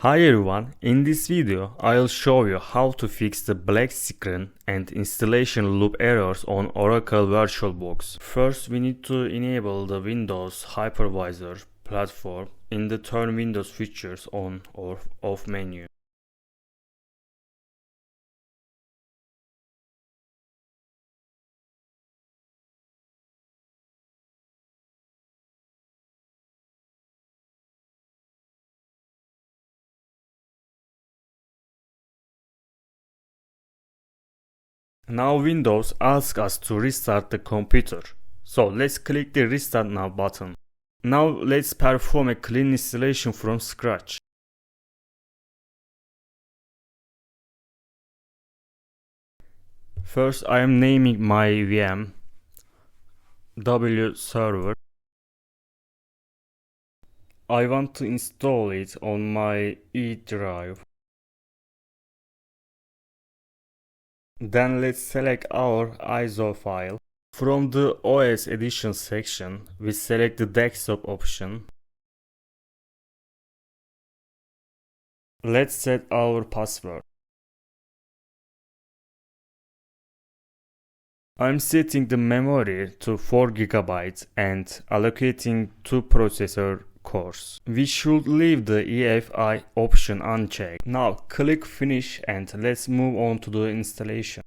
Hi everyone, in this video I'll show you how to fix the black screen and installation loop errors on Oracle VirtualBox. First we need to enable the Windows hypervisor platform in the Turn Windows Features on or off menu. Now Windows asks us to restart the computer. So let's click the Restart Now button. Now let's perform a clean installation from scratch. First I am naming my VM W server. I want to install it on my E drive. Then let's select our ISO file. From the OS Edition section, we select the desktop option. Let's set our password. I'm setting the memory to 4 GB and allocating 2 processor cores. We should leave the EFI option unchecked. Now click Finish and let's move on to the installation.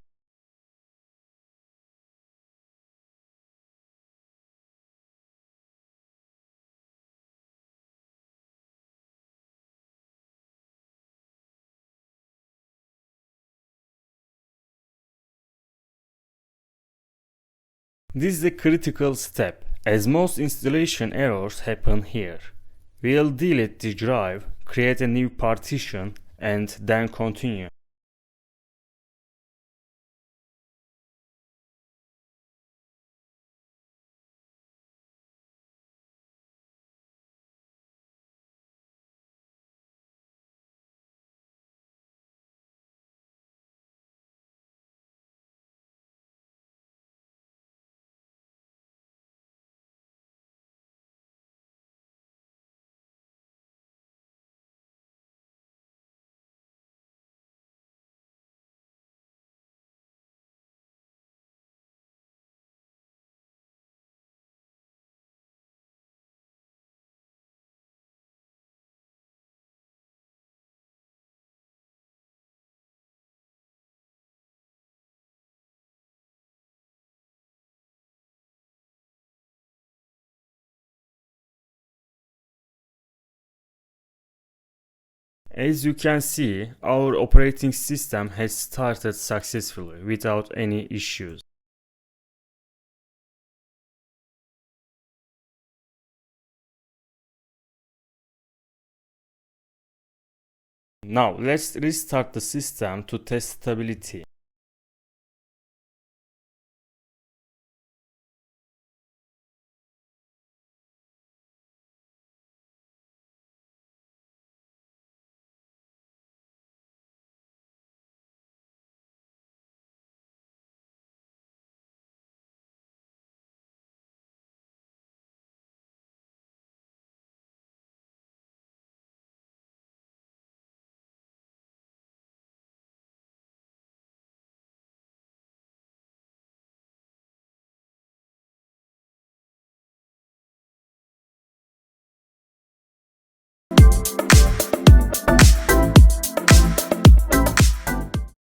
This is a critical step, as most installation errors happen here. We'll delete the drive, create a new partition, and then continue. As you can see, our operating system has started successfully without any issues. Now let's restart the system to test stability.